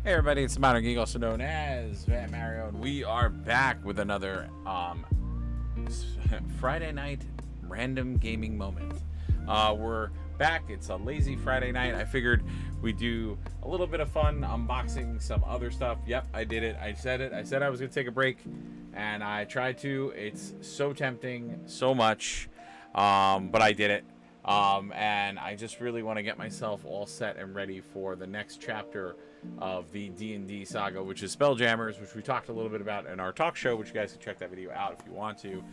Hey everybody, it's the Modern Geek, also known as Matt Mario, and we are back with another Friday night random gaming moment. We're back. It's a lazy Friday night. I figured we'd do a little bit of fun unboxing some other stuff. Yep, I did it. I said it. I said I was going to take a break, and I tried to. It's so tempting, so much, but I did it. And I just really want to get myself all set and ready for the next chapter of the D&D saga, which is Spelljammers, which we talked a little bit about in our talk show, which you guys can check that video out if you want to.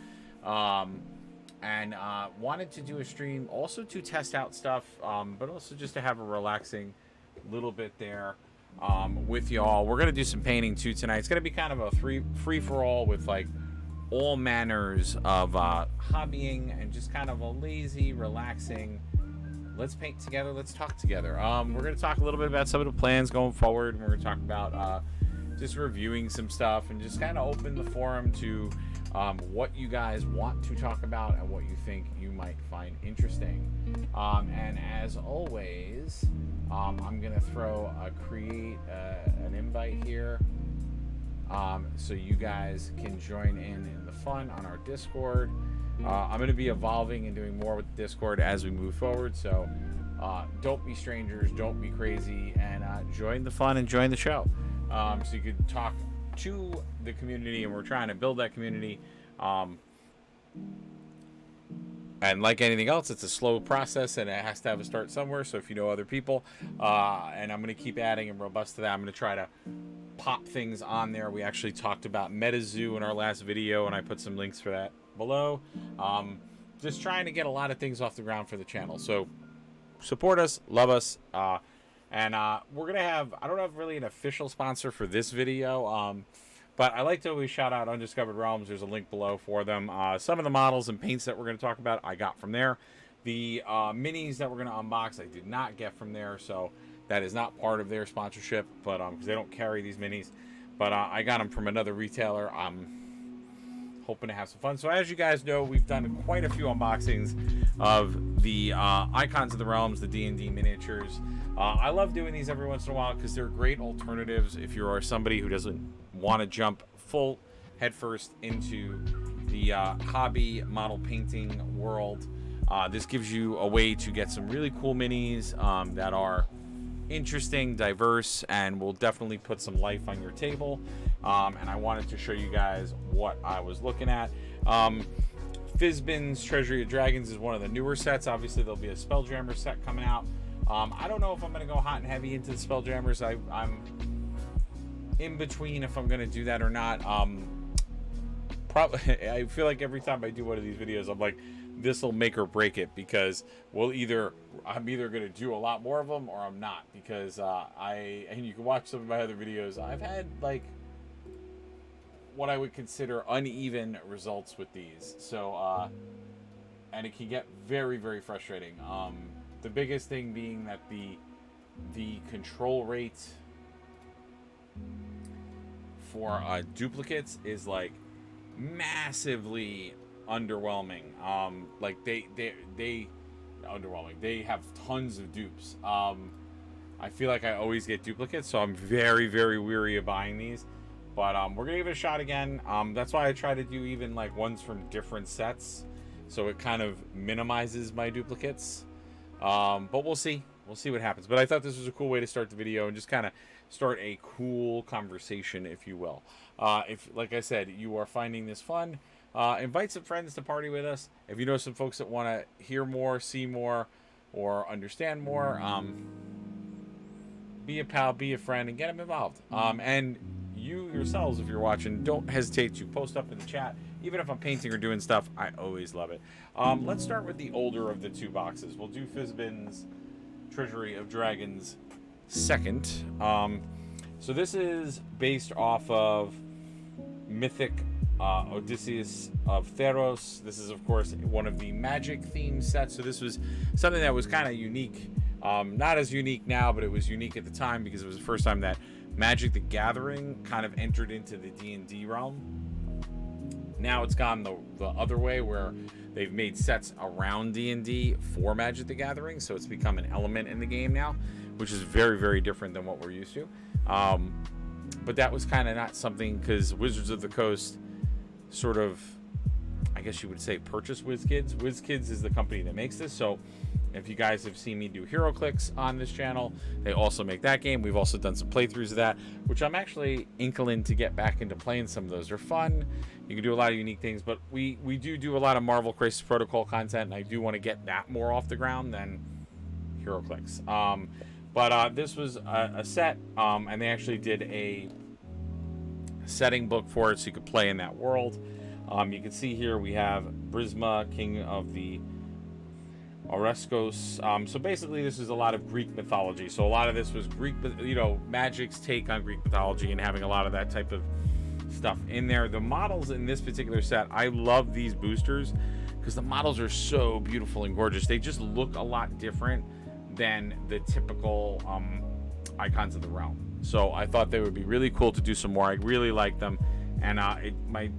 And wanted to do a stream also to test out stuff, but also just to have a relaxing little bit there with y'all. We're going to do some painting too tonight. It's going to be kind of a free-for-all with like all manners of hobbying and just kind of a lazy, relaxing, let's paint together, let's talk together. We're going to talk a little bit about some of the plans going forward, and we're going to talk about just reviewing some stuff and just kind of open the forum to what you guys want to talk about and what you think you might find interesting. And as always, I'm going to create an invite here. So you guys can join in the fun on our Discord. I'm going to be evolving and doing more with the Discord as we move forward. So don't be strangers, don't be crazy, and join the fun and join the show. So you can talk to the community, and we're trying to build that community. And like anything else, it's a slow process, and it has to have a start somewhere. So if you know other people, and I'm going to keep adding and robust to that, I'm going to try to pop things on there. We actually talked about MetaZoo in our last video, and I put some links for that below. Just trying to get a lot of things off the ground for the channel. So support us, love us, and we're gonna have, I don't have really an official sponsor for this video, but I like to always shout out Undiscovered Realms. There's a link below for them. Some of the models and paints that we're going to talk about I got from there. The minis that we're going to unbox I did not get from there, so that is not part of their sponsorship, but because they don't carry these minis. But I got them from another retailer. I'm hoping to have some fun. So as you guys know, we've done quite a few unboxings of the Icons of the Realms, the D&D miniatures. I love doing these every once in a while because they're great alternatives if you are somebody who doesn't want to jump full headfirst into the hobby model painting world. This gives you a way to get some really cool minis that are interesting, diverse, and will definitely put some life on your table. And I wanted to show you guys what I was looking at. Fizban's Treasury of Dragons is one of the newer sets. Obviously, there'll be a Spelljammer set coming out. I don't know if I'm going to go hot and heavy into the Spelljammers. I'm in between if I'm going to do that or not. Probably, I feel like every time I do one of these videos, I'm like, this will make or break it, because I'm either going to do a lot more of them or I'm not, because and you can watch some of my other videos, I've had like what I would consider uneven results with these. So and it can get very, very frustrating. The biggest thing being that the control rate for duplicates is like massively underwhelming. Like they underwhelming. They have tons of dupes. I feel like I always get duplicates, so I'm very, very weary of buying these. But we're gonna give it a shot again. That's why I try to do even like ones from different sets, so it kind of minimizes my duplicates. But we'll see. We'll see what happens. But I thought this was a cool way to start the video and just kind of start a cool conversation, if you will. If, like I said, you are finding this fun, invite some friends to party with us. If you know some folks that want to hear more, see more, or understand more, be a pal, be a friend, and get them involved. And you yourselves, if you're watching, don't hesitate to post up in the chat. Even if I'm painting or doing stuff, I always love it. Let's start with the older of the two boxes. We'll do Fizban's Treasury of Dragons second. So this is based off of Mythic Odysseus of Theros. This is, of course, one of the magic themed sets. So this was something that was kind of unique. Not as unique now, but it was unique at the time because it was the first time that Magic the Gathering kind of entered into the D&D realm. Now it's gone the other way, where they've made sets around D&D for Magic the Gathering, so it's become an element in the game now, which is very, very different than what we're used to. But that was kind of not something, because Wizards of the Coast sort of, I guess you would say, purchased WizKids. WizKids is the company that makes this. So if you guys have seen me do HeroClix on this channel, they also make that game. We've also done some playthroughs of that, which I'm actually inclined to get back into playing. Some of those are fun. You can do a lot of unique things, but we do a lot of Marvel Crisis Protocol content, and I do want to get that more off the ground than HeroClix. But this was a set, and they actually did a setting book for it so you could play in that world. You can see here we have Brisma, king of the Oreskos. So basically this is a lot of Greek mythology. So a lot of this was Greek, Magic's take on Greek mythology and having a lot of that type of stuff in there. The models in this particular set, I love these boosters because the models are so beautiful and gorgeous. They just look a lot different than the typical Icons of the Realm. So I thought they would be really cool to do some more. I really like them, and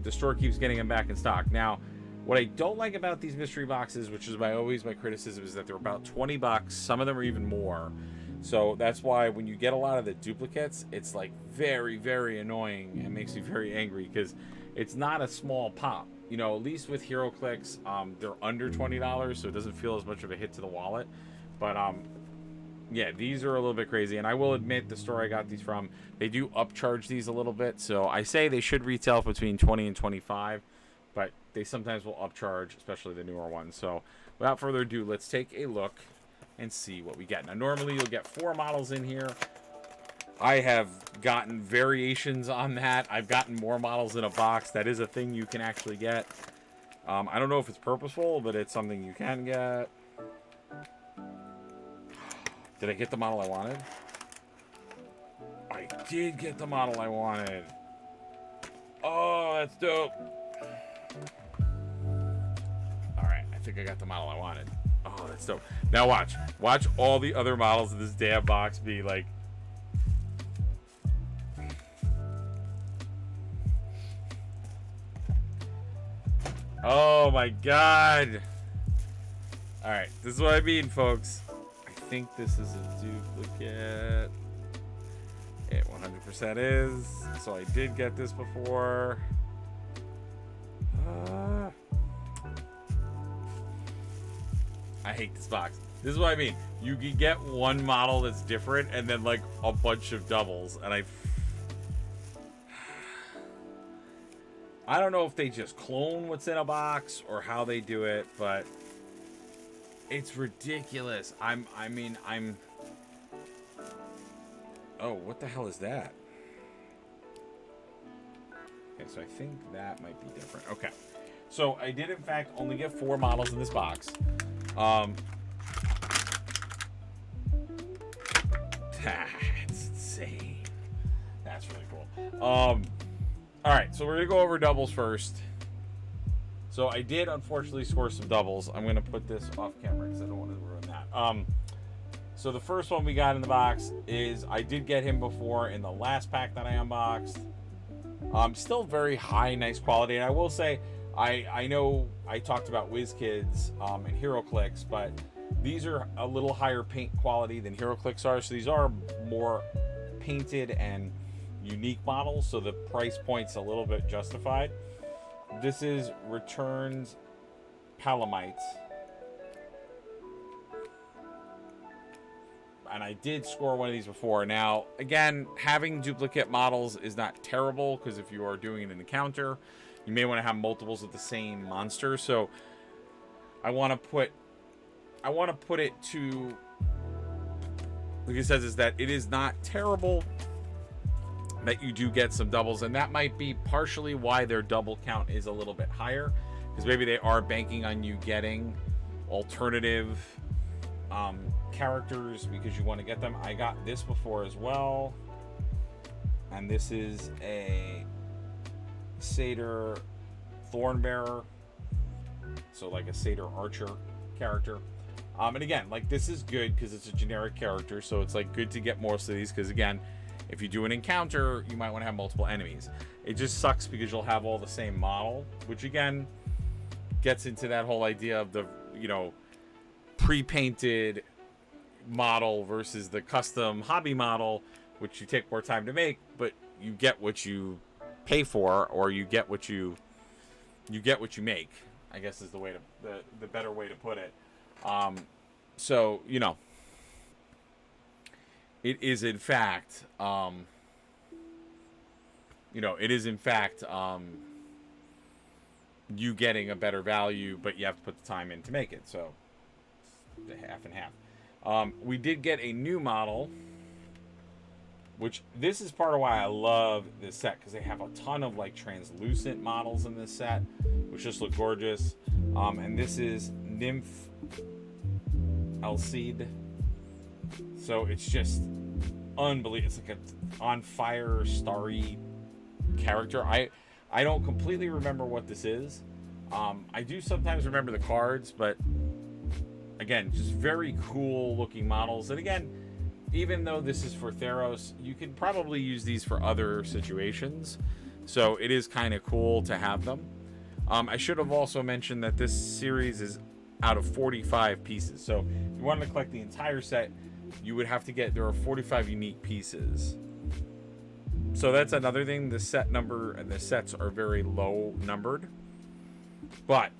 the store keeps getting them back in stock. Now, what I don't like about these mystery boxes, which is always my criticism, is that they're about $20. Some of them are even more. So that's why when you get a lot of the duplicates, it's like very, very annoying and makes me very angry because it's not a small pop. At least with HeroClix, they're under $20, so it doesn't feel as much of a hit to the wallet. But yeah, these are a little bit crazy, and I will admit the store I got these from, they do upcharge these a little bit. So I say they should retail between $20 and $25, but they sometimes will upcharge, especially the newer ones. So without further ado, let's take a look and see what we get. Now, normally you'll get 4 models in here. I have gotten variations on that. I've gotten more models in a box. That is a thing you can actually get. I don't know if it's purposeful, but it's something you can get. Did I get the model I wanted? I did get the model I wanted. Oh, that's dope. Alright, I think I got the model I wanted. Oh, that's dope. Now watch. Watch all the other models of this damn box be like... Oh my god. Alright, this is what I mean, folks. I think this is a duplicate. It 100% is. So I did get this before. I hate this box. This is what I mean. You can get one model that's different and then like a bunch of doubles. And I don't know if they just clone what's in a box or how they do it, but it's ridiculous. Oh, what the hell is that? Okay, so I think that might be different. Okay. So I did in fact only get 4 models in this box. That's insane. That's really cool. All right, so we're gonna go over doubles first. So I did unfortunately score some doubles. I'm gonna put this off camera because I don't want to ruin that. So the first one we got in the box is, I did get him before in the last pack that I unboxed. Still very high, nice quality. And I will say, I know I talked about WizKids and HeroClix, but these are a little higher paint quality than HeroClix are. So these are more painted and unique models, so the price point's a little bit justified. This is Returns Palamites. And I did score one of these before. Now, again, having duplicate models is not terrible, because if you are doing an encounter, you may want to have multiples of the same monster. So I want to put it to, like it says, is that it is not terrible that you do get some doubles, and that might be partially why their double count is a little bit higher, because maybe they are banking on you getting alternative characters because you want to get them. I got this before as well, and this is a Satyr Thornbearer, so like a Satyr Archer character. And again, like, this is good because it's a generic character, so it's like good to get most of these, because again, if you do an encounter, you might want to have multiple enemies. It just sucks because you'll have all the same model, which again gets into that whole idea of the, pre-painted model versus the custom hobby model, which you take more time to make, but you get what you pay for, or you get what you make, I guess is the way to the better way to put it. So it is in fact you getting a better value, but you have to put the time in to make it. So the half and half. We did get a new model, which this is part of why I love this set, because they have a ton of like translucent models in this set, which just look gorgeous. And this is Nymph Alcide. So it's just unbelievable. It's like a on fire, starry character. I don't completely remember what this is. I do sometimes remember the cards, but again, just very cool looking models. And again, even though this is for Theros, you can probably use these for other situations. So it is kind of cool to have them. I should have also mentioned that this series is out of 45 pieces. So if you wanted to collect the entire set, you would have to get, there are 45 unique pieces. So that's another thing. The set number and the sets are very low numbered. But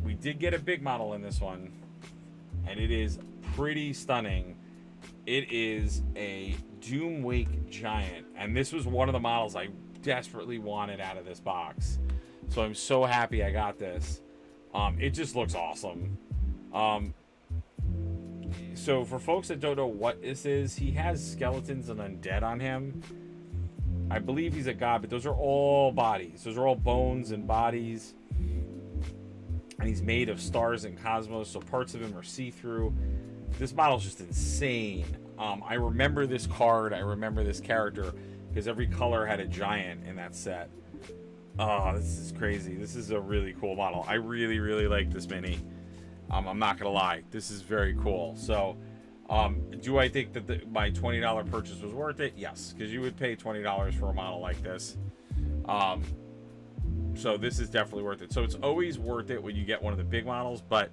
we did get a big model in this one, and it is pretty stunning. It is a Doomwake Giant, and this was one of the models I desperately wanted out of this box. So I'm so happy I got this. It just looks awesome. So for folks that don't know what this is, he has skeletons and undead on him. I believe he's a god, but those are all bodies. Those are all bones and bodies. And he's made of stars and cosmos, so parts of him are see-through. This model's just insane. I remember this card. I remember this character because every color had a giant in that set. Oh, this is crazy. This is a really cool model. I really, really like this mini. I'm not going to lie. This is very cool. So, do I think that my $20 purchase was worth it? Yes, because you would pay $20 for a model like this. So this is definitely worth it. So it's always worth it when you get one of the big models, but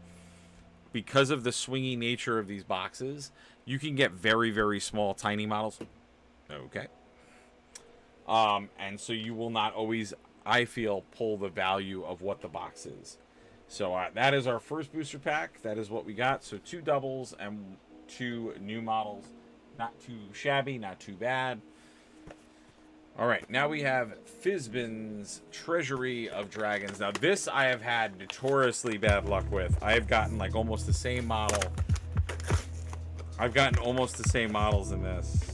because of the swingy nature of these boxes, you can get very, very small, tiny models. Okay. And so you will not always, I feel, pull the value of what the box is. So that is our first booster pack. That is what we got. So 2 doubles and 2 new models. Not too shabby, not too bad. All right, now we have Fizban's Treasury of Dragons. Now this I have had notoriously bad luck with. I have gotten like almost the same model. I've gotten almost the same models in this.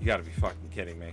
You gotta be fucking kidding me.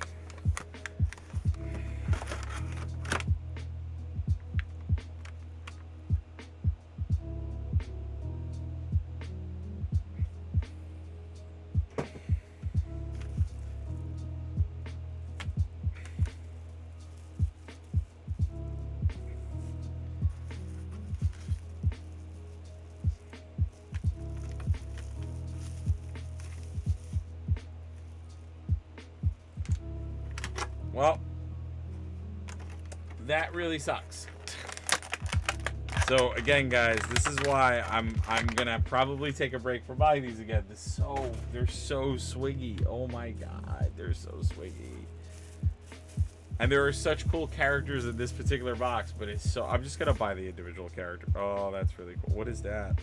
Well, that really sucks. So again, guys, this is why I'm gonna probably take a break from buying these again. They're so swiggy. Oh my god, they're so swiggy. And there are such cool characters in this particular box, but it's so, I'm just gonna buy the individual character. Oh, that's really cool. What is that?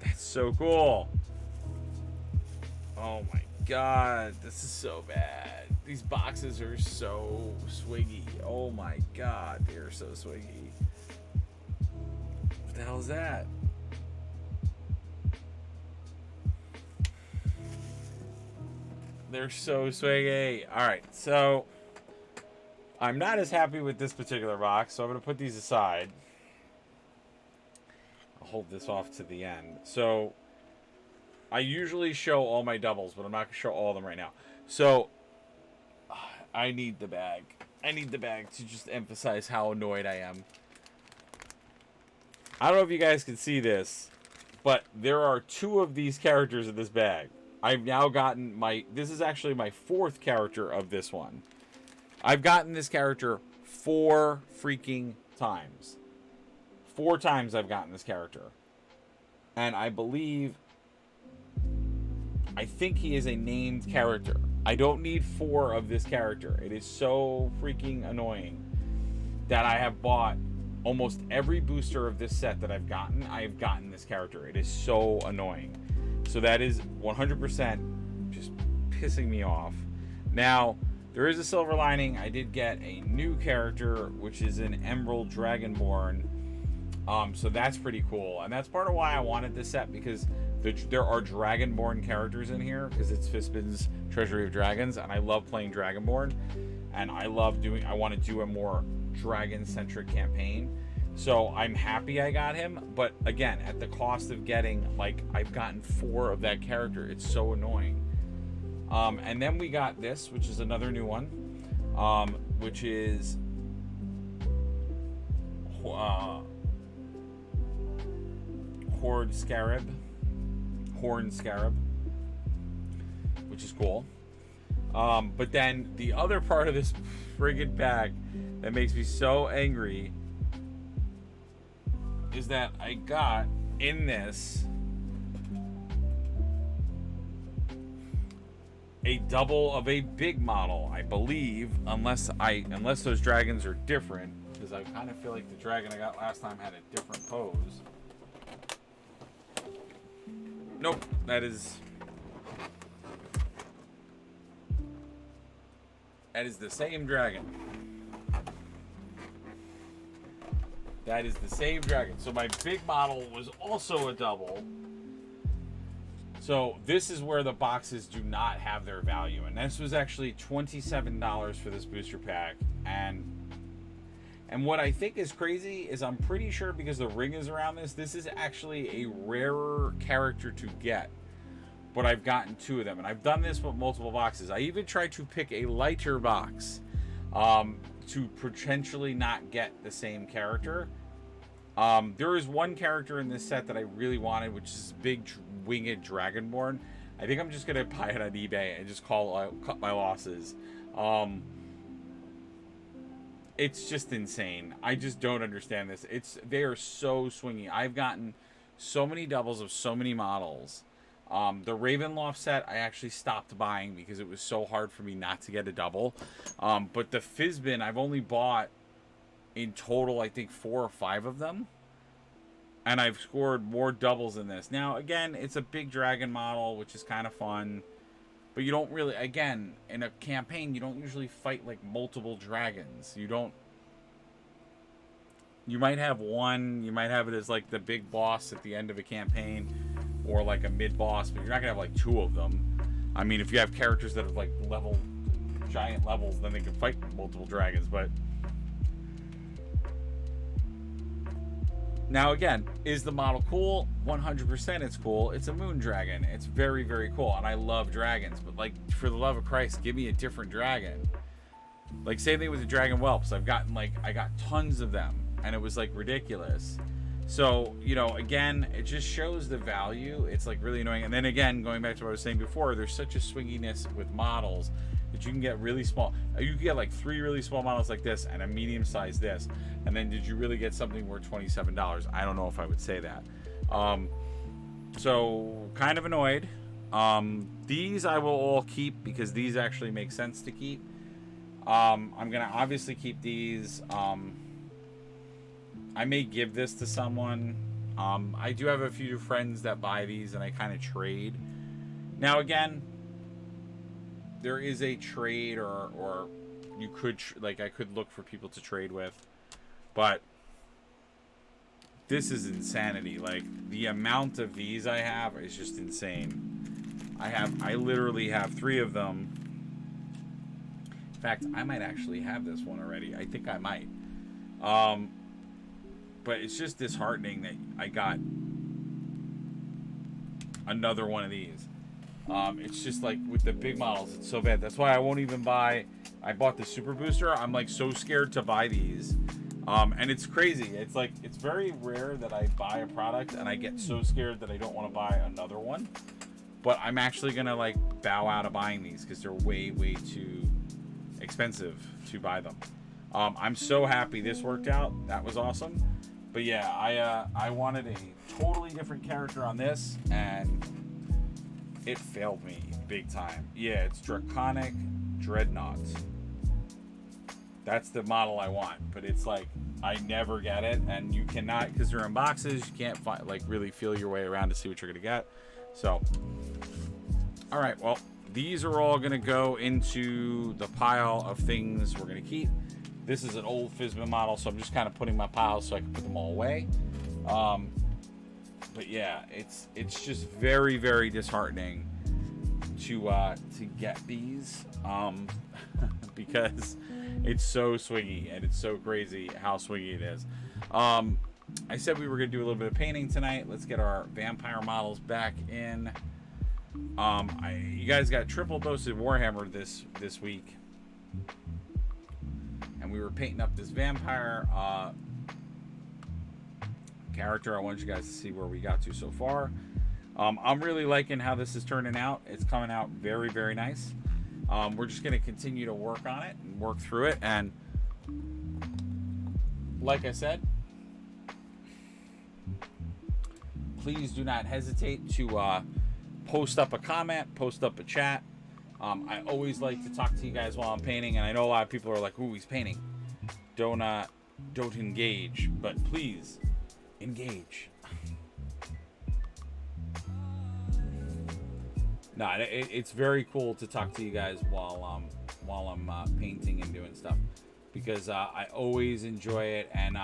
That's so cool. Oh my god, this is so bad. These boxes are so swiggy. Oh my god, they're so swiggy. What the hell is that? They're so swiggy. Alright, so I'm not as happy with this particular box, so I'm going to put these aside. I'll hold this off to the end. So I usually show all my doubles, but I'm not going to show all of them right now. So I need the bag. I need the bag to just emphasize how annoyed I am. I don't know if you guys can see this, but there are 2 of these characters in this bag. I've now gotten this is actually my 4th character of this one. I've gotten this character 4 freaking times. 4 times I've gotten this character. And I think he is a named character. I don't need 4 of this character. It is so freaking annoying that I have bought almost every booster of this set that I've gotten this character. It is so annoying. So that is 100% just pissing me off. Now, there is a silver lining. I did get a new character, which is an Emerald Dragonborn. So that's pretty cool. And that's part of why I wanted this set, because there are Dragonborn characters in here, because it's Fizban's Treasury of Dragons, and I love playing Dragonborn. And I want to do a more dragon-centric campaign. So I'm happy I got him, but again, at the cost of getting, like, I've gotten 4 of that character. It's so annoying. And then we got this, which is another new one, which is Horn Scarab, which is cool. But then the other part of this friggin' pack that makes me so angry is that I got in this a double of a big model, I believe, unless those dragons are different, because I kind of feel like the dragon I got last time had a different pose. Nope, that is the same dragon. That is the same dragon. So my big model was also a double. So this is where the boxes do not have their value. And this was actually $27 for this booster pack. And what I think is crazy is I'm pretty sure, because the ring is around this is actually a rarer character to get. But I've gotten 2 of them. And I've done this with multiple boxes. I even tried to pick a lighter box to potentially not get the same character. There is one character in this set that I really wanted, which is big winged Dragonborn. I think I'm just gonna buy it on eBay and just cut my losses. It's just insane. I just don't understand this. They are so swingy. I've gotten so many doubles of so many models. The Ravenloft set I actually stopped buying because it was so hard for me not to get a double. But the Fizban, I've only bought in total, I think, 4 or 5 of them. And I've scored more doubles in this. Now, again, it's a big dragon model, which is kind of fun. But you don't really, again, in a campaign, you don't usually fight, like, multiple dragons. You might have one, you might have it as, like, the big boss at the end of a campaign, or, like, a mid-boss, but you're not going to have, like, 2 of them. I mean, if you have characters that have, like, giant levels, then they can fight multiple dragons, but... Now, again, is the model cool? 100% it's cool. It's a moon dragon. It's very, very cool, and I love dragons, but, like, for the love of Christ, give me a different dragon. Like, same thing with the dragon whelps. I got tons of them, and it was, like, ridiculous. So, you know, again, it just shows the value. It's, like, really annoying. And then, again, going back to what I was saying before, there's such a swinginess with models that you can get really small. You can get, like, 3 really small models like this and a medium size this. And then did you really get something worth $27? I don't know if I would say that. So, kind of annoyed. These I will all keep because these actually make sense to keep. I'm going to obviously keep these. I may give this to someone. I do have a few friends that buy these and I kind of trade. Now, again, there is a trade or you could, I could look for people to trade with. But this is insanity. Like, the amount of these I have is just insane. I literally have 3 of them. In fact, I might actually have this one already. I think I might. But it's just disheartening that I got another one of these. It's just like with the big models, it's so bad. That's why I won't even buy. I bought the Super Booster. I'm like so scared to buy these. And it's crazy. It's like, it's very rare that I buy a product and I get so scared that I don't want to buy another one. But I'm actually going to like bow out of buying these because they're way, way too expensive to buy them. I'm so happy this worked out. That was awesome. But yeah, I wanted a totally different character on this, and it failed me big time. Yeah, it's Draconic Dreadnought. That's the model I want, but it's like I never get it, and you cannot, because they're in boxes. You can't find, like, really feel your way around to see what you're gonna get. So, all right, well, these are all gonna go into the pile of things we're gonna keep. This is an old Fizban model, so I'm just kind of putting my piles so I can put them all away. But yeah, it's just very, very disheartening to get these, because it's so swingy, and it's so crazy how swingy it is. I said we were gonna do a little bit of painting tonight. Let's get our vampire models back in. You guys got triple dose of Warhammer this week, and we were painting up this vampire character. I wanted you guys to see where we got to so far. I'm really liking how this is turning out. It's coming out very, very nice. We're just going to continue to work on it and work through it. And like I said, please do not hesitate to post up a comment, post up a chat. I always like to talk to you guys while I'm painting, and I know a lot of people are like, "Ooh, he's painting." Don't engage, but please engage. No, it's very cool to talk to you guys while I'm painting and doing stuff, because I always enjoy it, and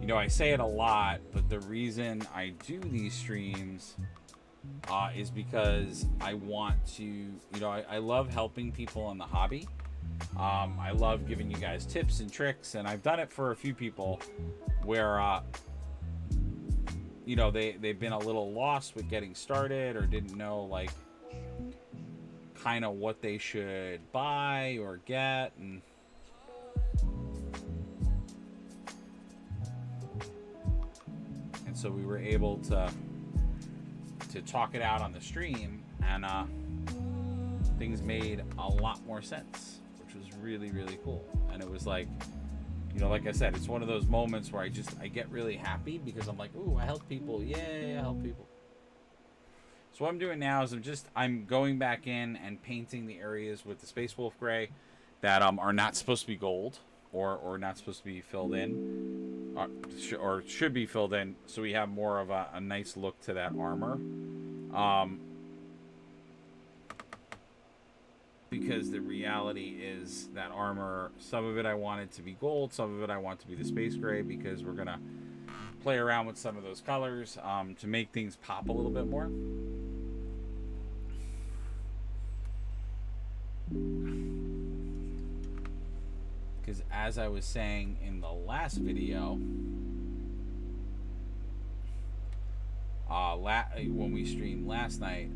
you know, I say it a lot, but the reason I do these streams is because I want to, you know, I love helping people in the hobby. I love giving you guys tips and tricks, and I've done it for a few people where you know, they've been a little lost with getting started, or didn't know, like, kind of what they should buy or get, and so we were able to talk it out on the stream, and things made a lot more sense, which was really, really cool. And it was like, you know, like I said, it's one of those moments where I get really happy, because I'm like, ooh, I help people. Yay, I help people. So what I'm doing now is I'm going back in and painting the areas with the Space Wolf Gray that are not supposed to be gold, or not supposed to be filled in, or should be filled in, so we have more of a nice look to that armor. Because the reality is that armor, some of it I want it to be gold, some of it I want to be the Space Gray, because we're gonna play around with some of those colors to make things pop a little bit more. Because as I was saying in the last video, when we streamed last night,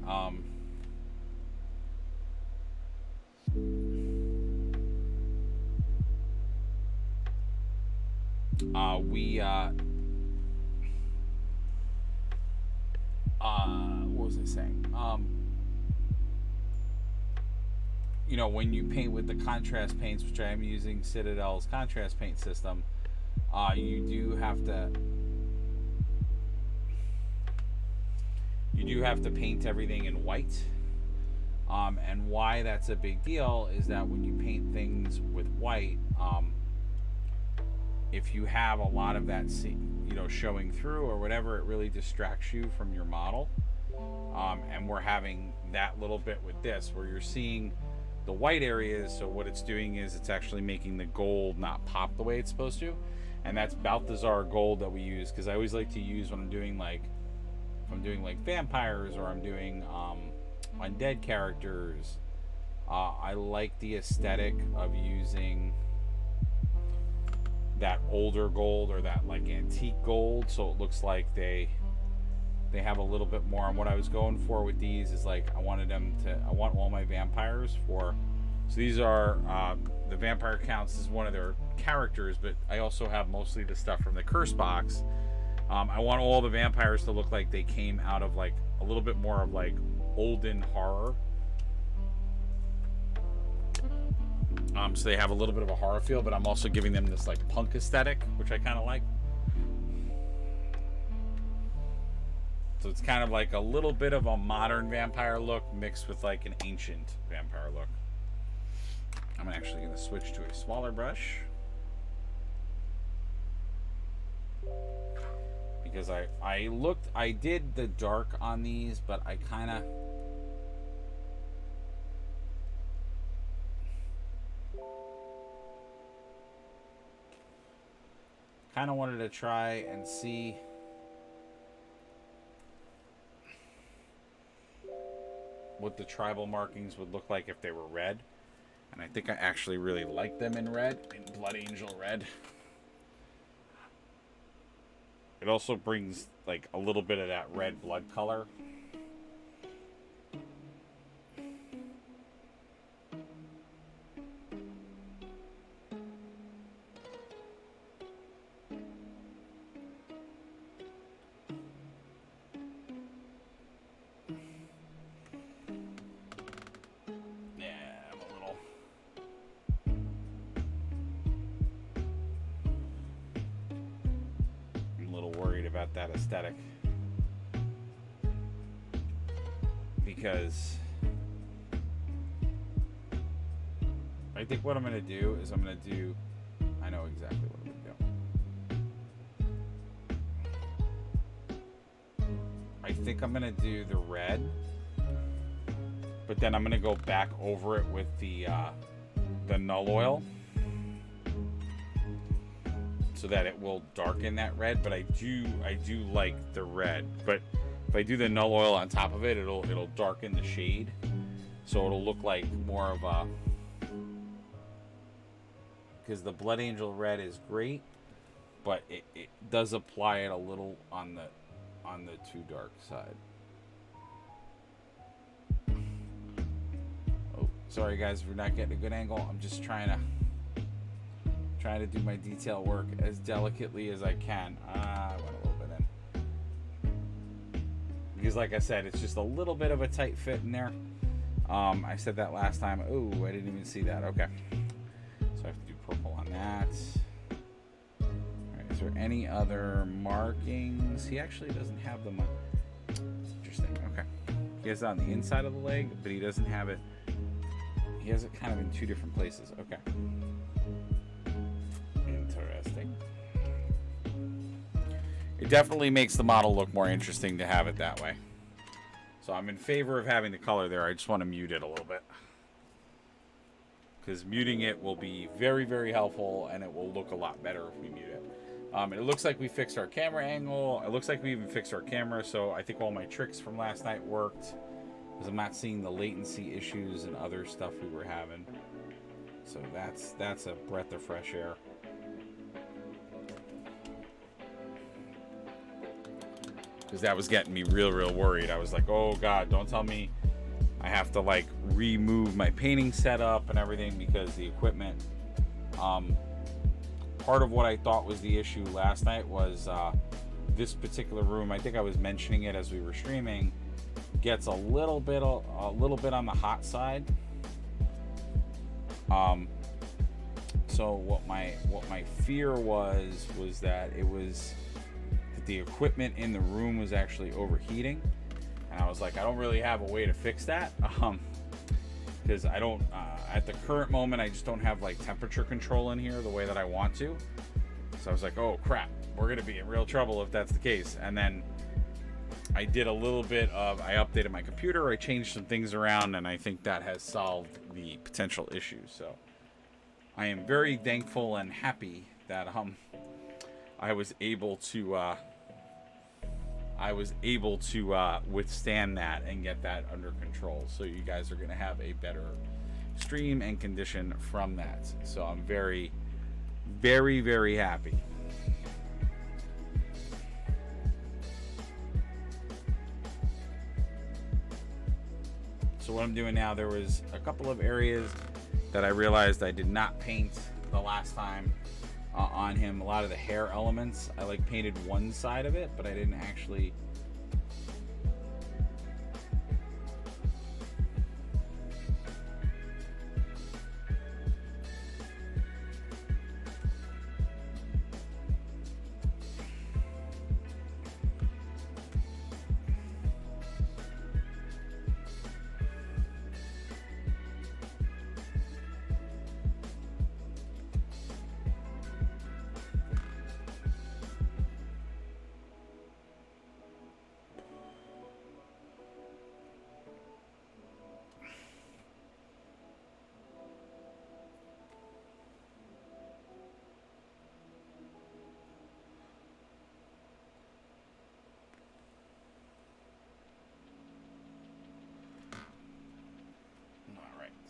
what was I saying? You know, when you paint with the contrast paints, which I am using Citadel's contrast paint system, you do have to paint everything in white. And why that's a big deal is that when you paint things with white, if you have a lot of that, you know, showing through or whatever, it really distracts you from your model. And we're having that little bit with this, where you're seeing the white areas. So what it's doing is it's actually making the gold not pop the way it's supposed to. And that's Balthazar gold that we use, because I always like to use when I'm doing like, if I'm doing like vampires, or I'm doing undead characters, I like the aesthetic of using that older gold, or that like antique gold, so it looks like they have a little bit more. And what I was going for with these is, like, I want all my vampires so these are the vampire counts is one of their characters, but I also have mostly the stuff from the curse box. I want all the vampires to look like they came out of like a little bit more of like olden horror. So they have a little bit of a horror feel, but I'm also giving them this like punk aesthetic, which I kind of like. So it's kind of like a little bit of a modern vampire look mixed with like an ancient vampire look. I'm actually going to switch to a smaller brush. Because I did the dark on these, but I kind of wanted to try and see what the tribal markings would look like if they were red. And I think I actually really like them in red, in Blood Angel red. It also brings like a little bit of that red blood color. About that aesthetic, because I think what I'm going to do is I know exactly what I'm going to do. I think I'm going to do the red, but then I'm going to go back over it with the null oil, so that it will darken that red. But I do like the red. But if I do the null oil on top of it, it'll darken the shade, so it'll look like more of a. Because the Blood Angel red is great, but it does apply it a little on the too dark side. Oh, sorry guys, if you're not getting a good angle. I'm just trying to do my detail work as delicately as I can. I went a little bit in. Because like I said, it's just a little bit of a tight fit in there. I said that last time. Oh, I didn't even see that. Okay. So I have to do purple on that. Alright, is there any other markings? He actually doesn't have them on. Interesting. Okay. He has it on the inside of the leg, but he doesn't have it. He has it kind of in two different places. Okay. Interesting. It definitely makes the model look more interesting to have it that way. So I'm in favor of having the color there. I just want to mute it a little bit, because muting it will be very, very helpful, and it will look a lot better if we mute it. It looks like we fixed our camera angle. It looks like we even fixed our camera, so I think all my tricks from last night worked, because I'm not seeing the latency issues and other stuff we were having. So that's a breath of fresh air. Because that was getting me real worried. I was like, oh God, don't tell me I have to like remove my painting setup and everything, because the equipment, part of what I thought was the issue last night was this particular room, I think I was mentioning it as we were streaming, gets a little bit on the hot side. So what my fear was that it was that the equipment in the room was actually overheating, and I was like, I don't really have a way to fix that, because I don't at the current moment I just don't have like temperature control in here the way that I want to. So I was like, oh crap, we're gonna be in real trouble if that's the case. And then I did a little bit of, I updated my computer, I changed some things around, and I think that has solved the potential issue. So I am very thankful and happy that I was able to withstand that and get that under control. So you guys are going to have a better stream and condition from that. So I'm very, very, very happy. So what I'm doing now, there was a couple of areas that I realized I did not paint the last time on him. A lot of the hair elements, I like painted one side of it, but I didn't actually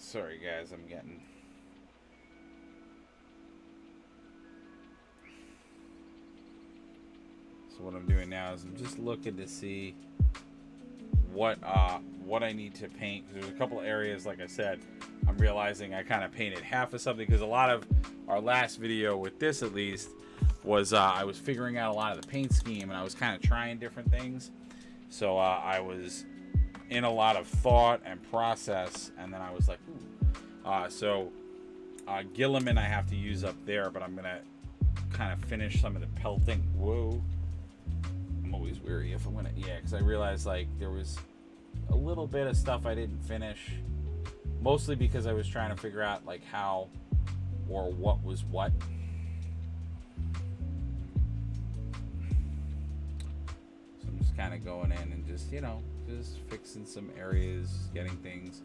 Sorry guys, I'm getting... So what I'm doing now is I'm just looking to see what I need to paint. There's a couple areas, like I said, I'm realizing I kind of painted half of something, because a lot of our last video with this, at least, was I was figuring out a lot of the paint scheme, and I was kind of trying different things. So I was in a lot of thought and process, and then I was like, ooh. So Gilliman I have to use up there, but I'm gonna kind of finish some of the pelting. Whoa. I'm always weary if I'm gonna, yeah, because I realized like there was a little bit of stuff I didn't finish, mostly because I was trying to figure out like how or what was what. So I'm just kind of going in and just, you know, just fixing some areas, getting things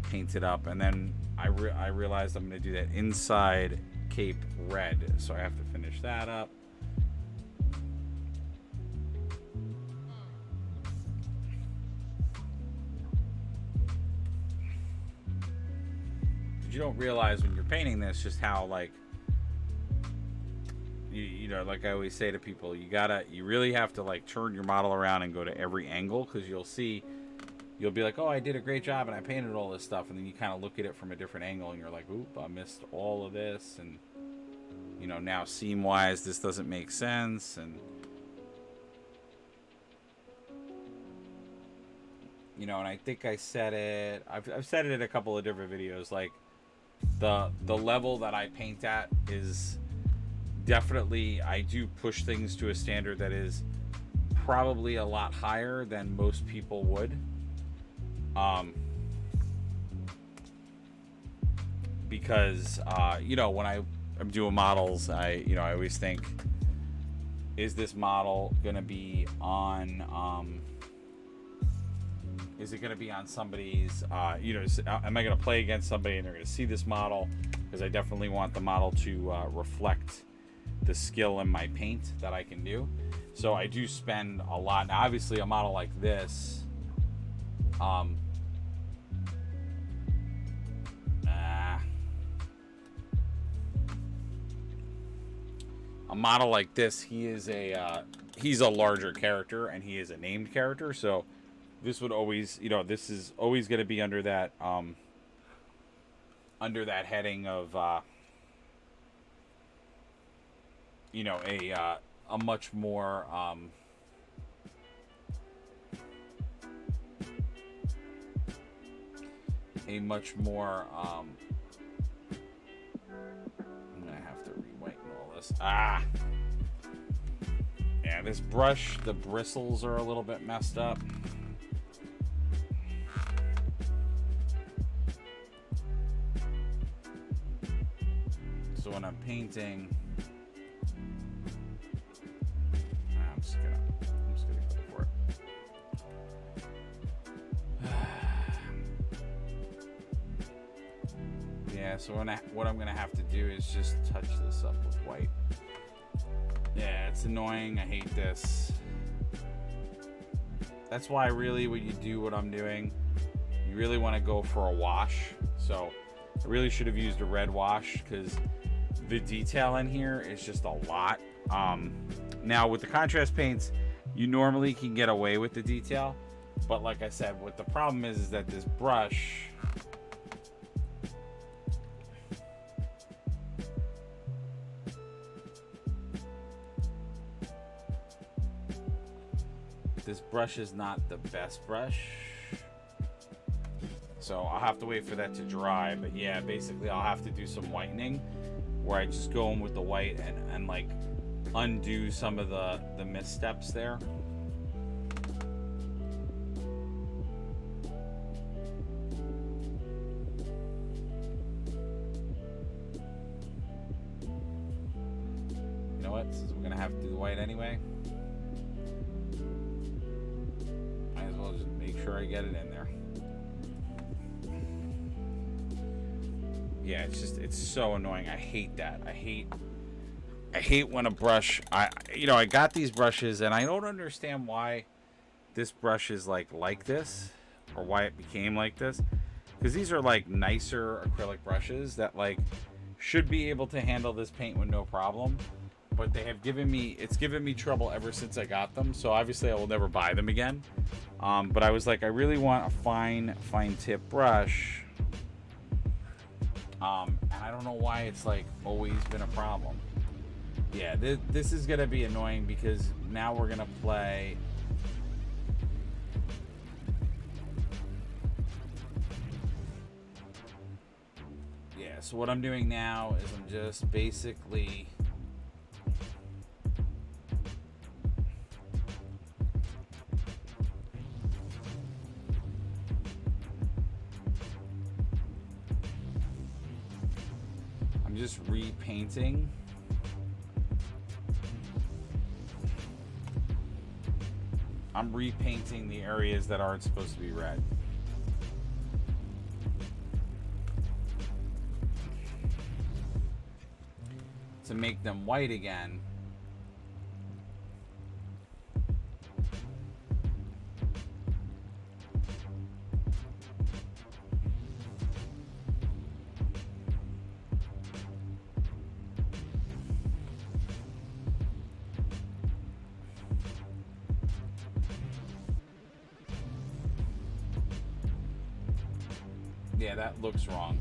painted up, and then I realized I'm going to do that inside cape red, so I have to finish that up. You don't realize when you're painting this just how, like, you know, like I always say to people, you really have to like turn your model around and go to every angle, because you'll be like, oh, I did a great job and I painted all this stuff, and then you kind of look at it from a different angle and you're like, oop, I missed all of this, and you know, now seam wise this doesn't make sense, and you know, and I think I said it, I've said it in a couple of different videos, like the level that I paint at is definitely, I do push things to a standard that is probably a lot higher than most people would. Because you know, when I'm doing models, I always think, is this model gonna be on is it going to be on somebody's, you know, am I going to play against somebody and they're going to see this model? Because I definitely want the model to reflect the skill in my paint that I can do. So I do spend a lot. Now, obviously, a model like this, a model like this, he's a larger character, and he is a named character, so this would always, you know, this is always going to be under that heading of, you know, a much more, I'm gonna have to re-whiten all this. Yeah, this brush, the bristles are a little bit messed up. So when I'm painting, I'm just gonna go for it. Yeah, so what I'm gonna have to do is just touch this up with white. Yeah, it's annoying. I hate this. That's why really when you do what I'm doing, you really want to go for a wash. So I really should have used a red wash, because the detail in here is just a lot. Now with the contrast paints, you normally can get away with the detail, but like I said, what the problem is that this brush, is not the best brush. So I'll have to wait for that to dry, but yeah, basically I'll have to do some whitening, where I just go in with the white and like undo some of the missteps there. You know what? Since we're gonna have to do the white anyway, might as well just make sure I get it in there. Yeah, it's so annoying. I hate that. I hate when a brush, I got these brushes and I don't understand why this brush is like this, or why it became like this, because these are like nicer acrylic brushes that like should be able to handle this paint with no problem. But they have given me trouble ever since I got them. So obviously I will never buy them again. But I was like, I really want a fine tip brush. And I don't know why it's like always been a problem. Yeah, this is gonna be annoying because now we're gonna play. Yeah, so what I'm doing now is I'm just basically repainting. I'm repainting the areas that aren't supposed to be red. To make them white again. Yeah, that looks wrong.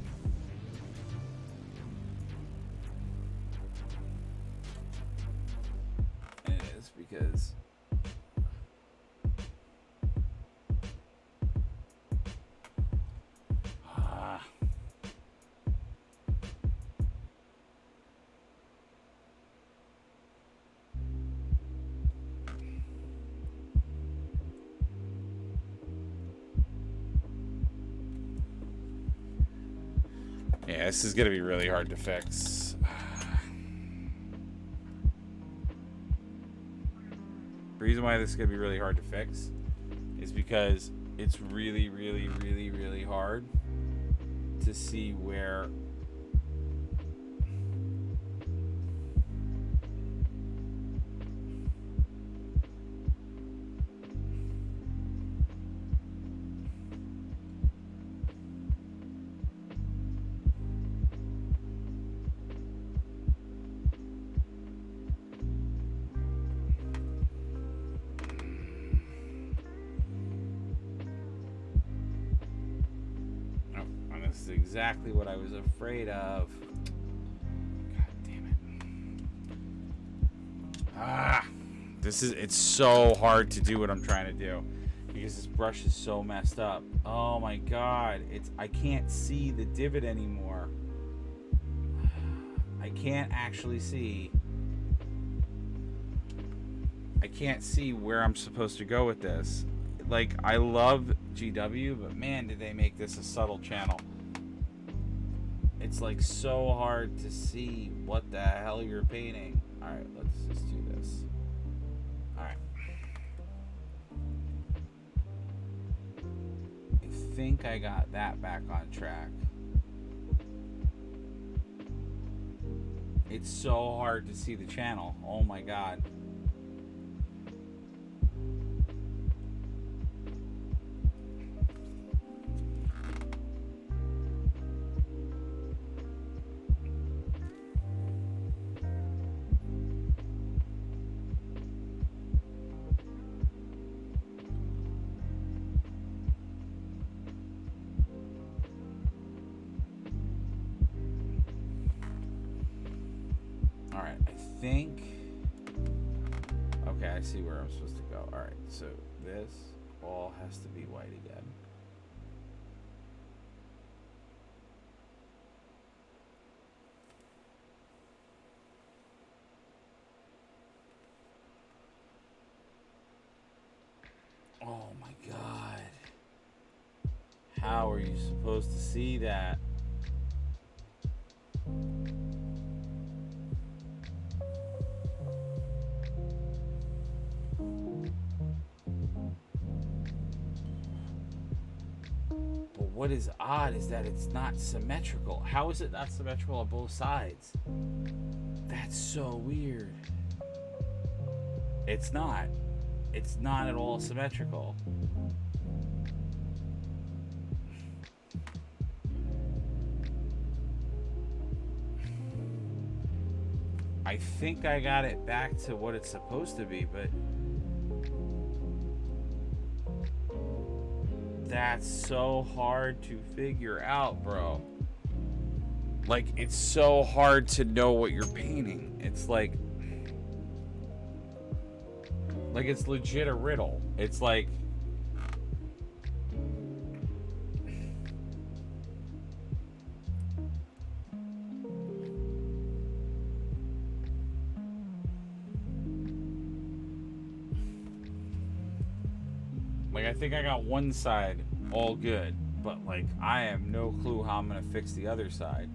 And it is because yeah, this is gonna be really hard to fix. The reason why this is gonna be really hard to fix is because it's really, really, really, really hard to see where exactly what I was afraid of. God damn it. It's so hard to do what I'm trying to do because this brush is so messed up. Oh my god, I can't see the divot anymore. I can't actually see. I can't see where I'm supposed to go with this. Like, I love GW, but man, did they make this a subtle channel. It's like so hard to see what the hell you're painting. Alright, let's just do this. Alright. I think I got that back on track. It's so hard to see the channel. Oh my god. Okay, I see where I'm supposed to go. Alright, so this all has to be white again. Oh my god. How are you supposed to see that? What is odd is that it's not symmetrical. How is it not symmetrical on both sides? That's so weird. It's not. It's not at all symmetrical. I think I got it back to what it's supposed to be, but that's so hard to figure out, bro. Like, it's so hard to know what you're painting. It's like it's legit a riddle. It's like, I think I got one side all good, but like I have no clue how I'm gonna fix the other side.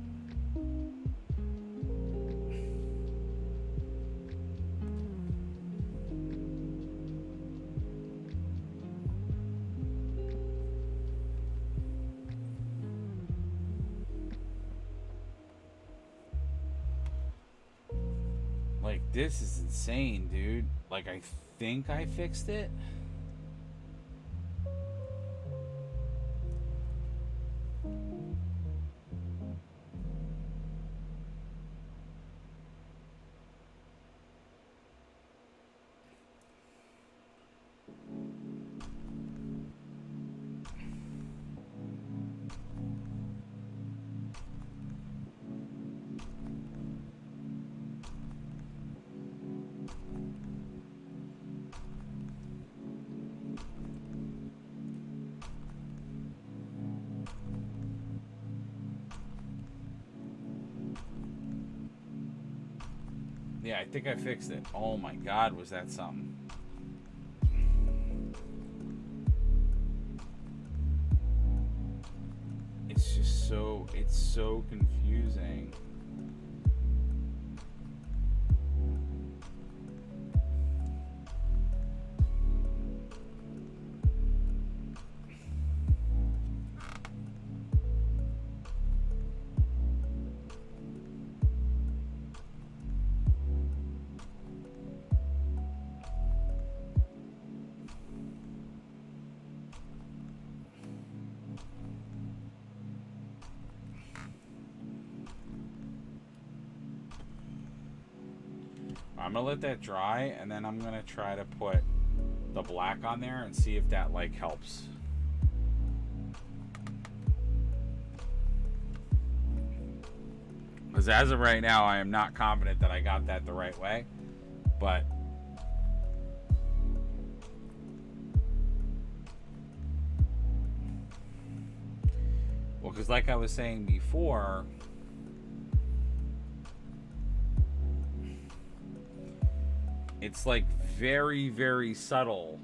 Like, this is insane, dude. Like, I think I fixed it. Yeah, I think I fixed it. Oh my god, was that something? It's just it's so confusing. I'm gonna let that dry, and then I'm gonna try to put the black on there and see if that like helps. Because as of right now, I am not confident that I got that the right way, but well, because like I was saying before, it's like very, very subtle,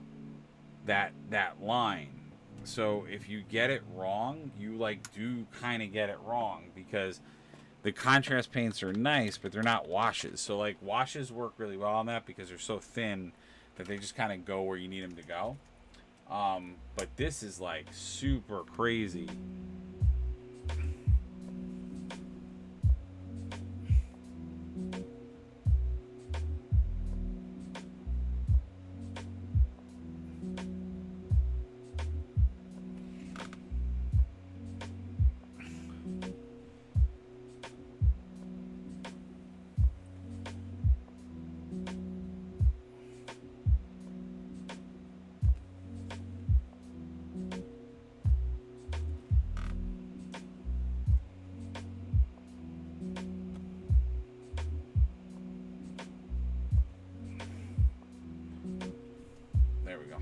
that line. So if you get it wrong, you like do kind of get it wrong, because the contrast paints are nice, but they're not washes. So like washes work really well on that because they're so thin that they just kind of go where you need them to go. But this is like super crazy. There we go.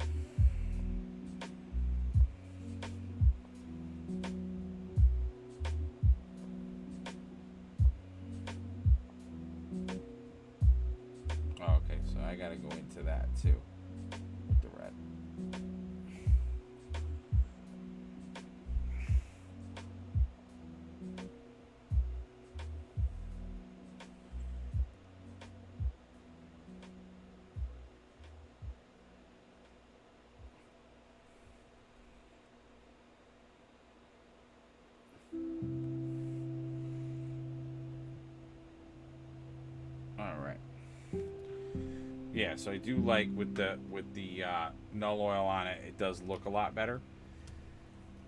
Okay, so I gotta go into that too with the red. All right. Yeah, so I do like with the null oil on it, it does look a lot better.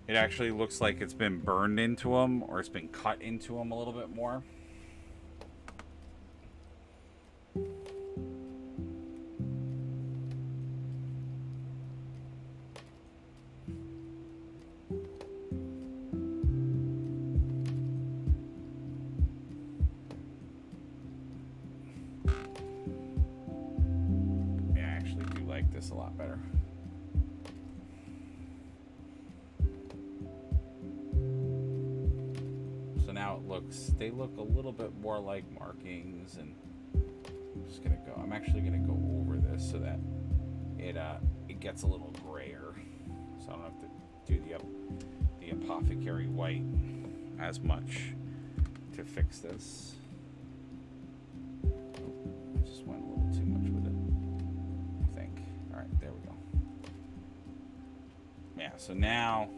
It actually looks like it's been burned into them, or it's been cut into them a little bit more. Yeah, I actually do like this a lot better. So now it looks, they look a little bit more like markings, and I'm just gonna go, I'm actually gonna go over this so that it gets a little grayer, so I don't have to do the apothecary white as much to fix this. I just went a little too much with it, I think. All right, there we go. Yeah, so now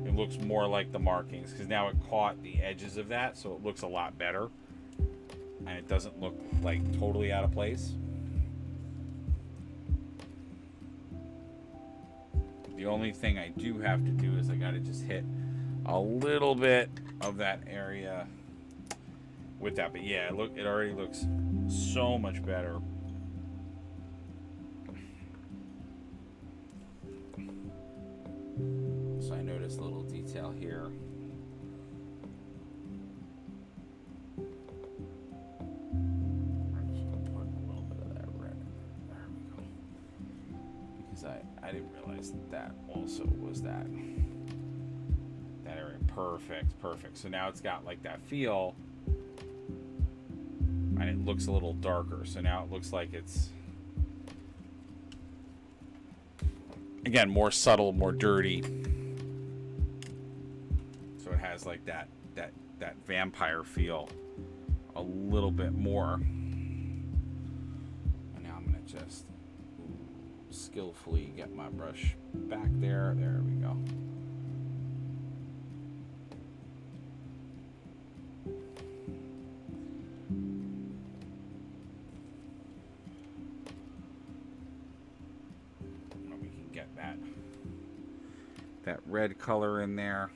it looks more like the markings, because now it caught the edges of that, so it looks a lot better, and it doesn't look like totally out of place. The only thing I do have to do is I gotta just hit a little bit of that area with that. But yeah, it already looks so much better. So I noticed a little detail here. I didn't realize that also was that area. Perfect. So now it's got like that feel, and it looks a little darker. So now it looks like it's, again, more subtle, more dirty. So it has like that vampire feel a little bit more. And now I'm gonna just skillfully get my brush back there. There we go. We can get that red color in there.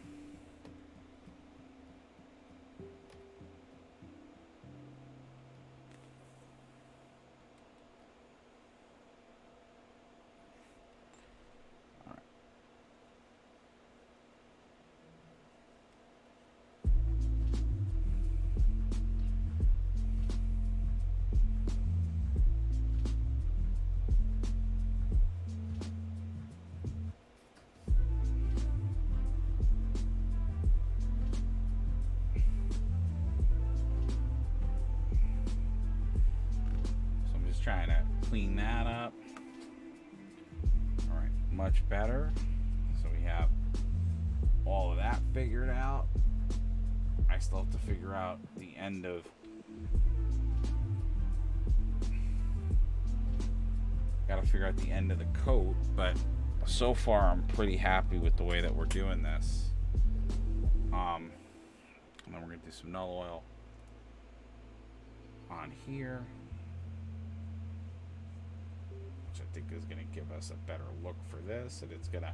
Trying to clean that up. All right, much better. So we have all of that figured out. I still have to figure out the end of the coat, but so far I'm pretty happy with the way that we're doing this. And then we're gonna do some null oil on here, I think is going to give us a better look for this, and it's going to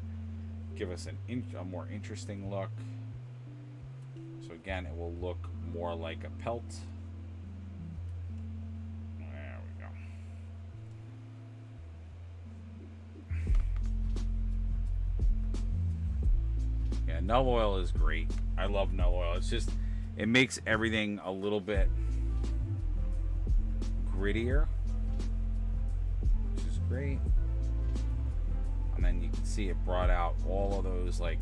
give us a more interesting look. So again, it will look more like a pelt. There we go. Yeah, null oil is great. I love null oil. It's just, it makes everything a little bit grittier, great. And then you can see it brought out all of those like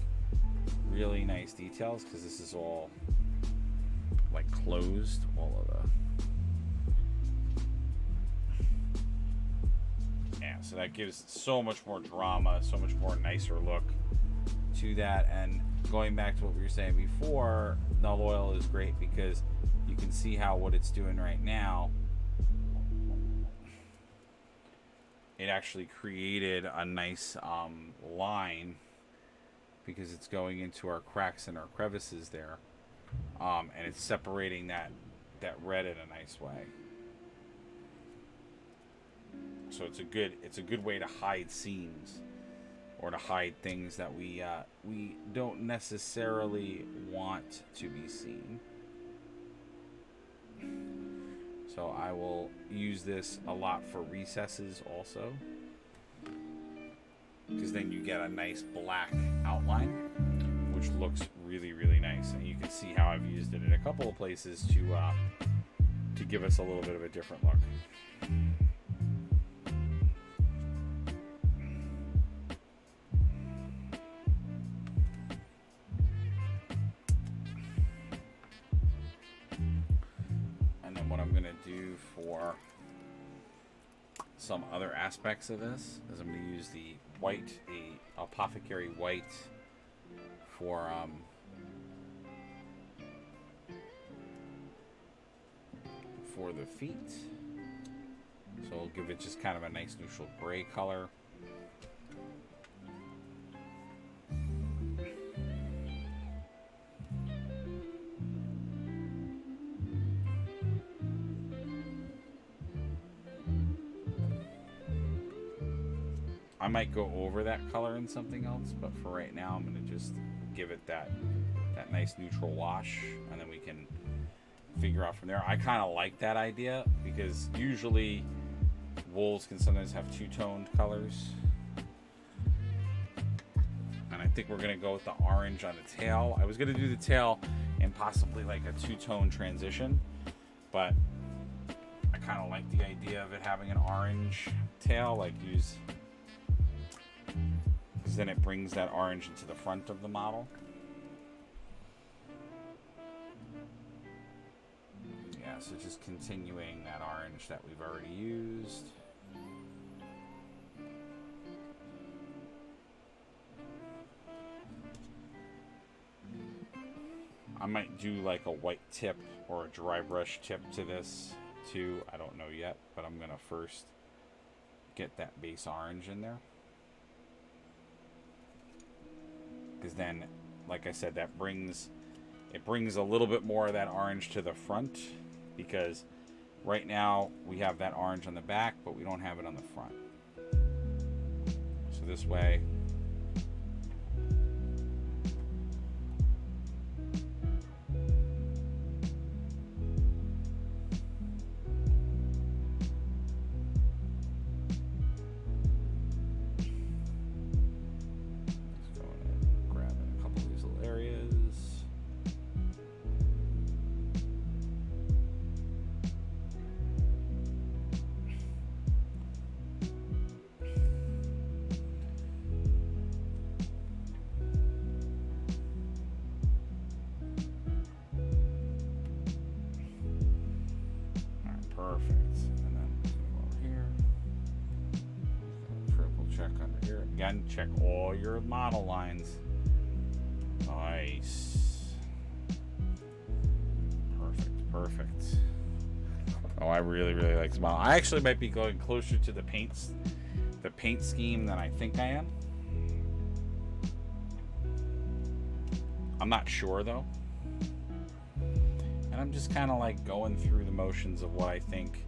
really nice details, because this is all like closed, all of the, yeah, so that gives so much more drama, so much more nicer look to that. And going back to what we were saying before, null oil is great because you can see how what it's doing right now, it actually created a nice line, because it's going into our cracks and our crevices there, and it's separating that red in a nice way. So it's a good way to hide seams, or to hide things that we don't necessarily want to be seen. So I will use this a lot for recesses also, because then you get a nice black outline, which looks really, really nice. And you can see how I've used it in a couple of places to give us a little bit of a different look. And then what I'm going to do for some other aspects of this is I'm going to use the white, a apothecary white for the feet. So I'll give it just kind of a nice neutral gray color. I might go over that color in something else, but for right now I'm going to just give it that nice neutral wash, and then we can figure out from there. I kind of like that idea because usually wools can sometimes have two-toned colors, and I think we're going to go with the orange on the tail. I was going to do the tail and possibly like a two-tone transition, but I kind of like the idea of it having an orange tail, like use, because then it brings that orange into the front of the model. Yeah, so just continuing that orange that we've already used. I might do like a white tip or a dry brush tip to this too. I don't know yet, but I'm gonna first get that base orange in there, because then, like I said, it brings a little bit more of that orange to the front, because right now we have that orange on the back, but we don't have it on the front. So this way, again, check all your model lines. Nice. Perfect. Oh, I really like this model. I actually might be going closer to the paint scheme than I think I am. I'm not sure though. And I'm just kind of like going through the motions of what I think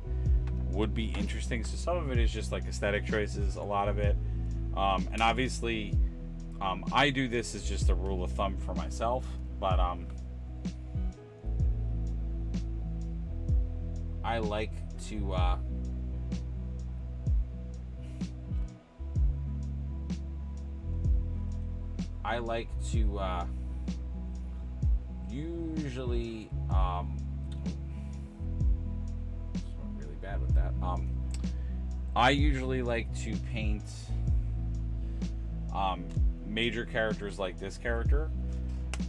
would be interesting. So some of it is just like aesthetic choices, a lot of it. And obviously, I do this as just a rule of thumb for myself, but I like to usually really bad with that. I usually like to paint major characters like this character,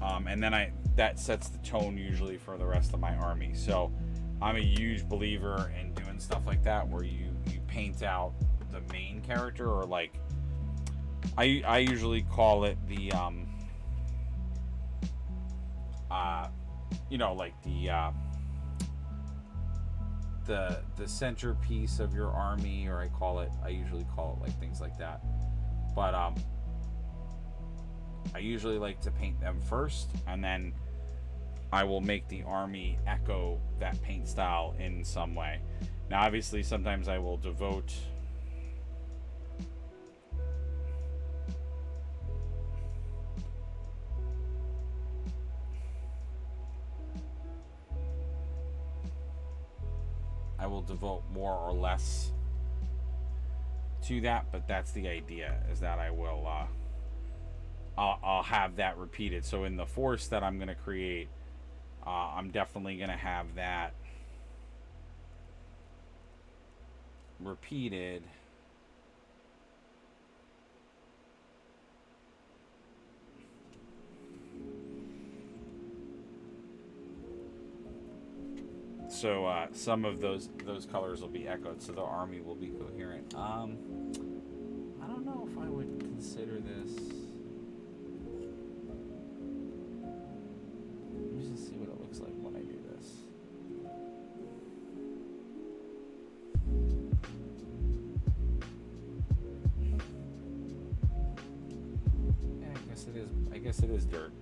and then that sets the tone usually for the rest of my army. So I'm a huge believer in doing stuff like that, where you paint out the main character, or like I usually call it the like the centerpiece of your army, or I usually call it like things like that. But I usually like to paint them first, and then I will make the army echo that paint style in some way. Now, obviously, sometimes I will devote I will devote more or less to that, but that's the idea, is that I will I'll have that repeated. So in the force that I'm going to create, I'm definitely going to have that repeated. So some of those colors will be echoed, so the army will be coherent. I don't know if I would consider this. Let me just see what it looks like when I do this. Yeah, I guess it is dirt.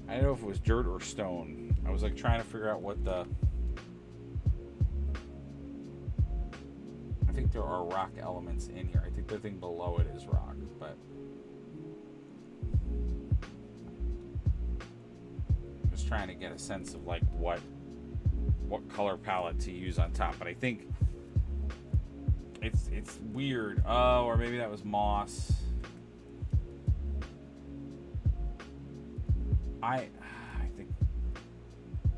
I don't know if it was dirt or stone. I was like trying to figure out what the... I think there are rock elements in here. I think the thing below it is rock, but... I'm just trying to get a sense of like what color palette to use on top. But I think it's weird. Oh, or maybe that was moss. I think,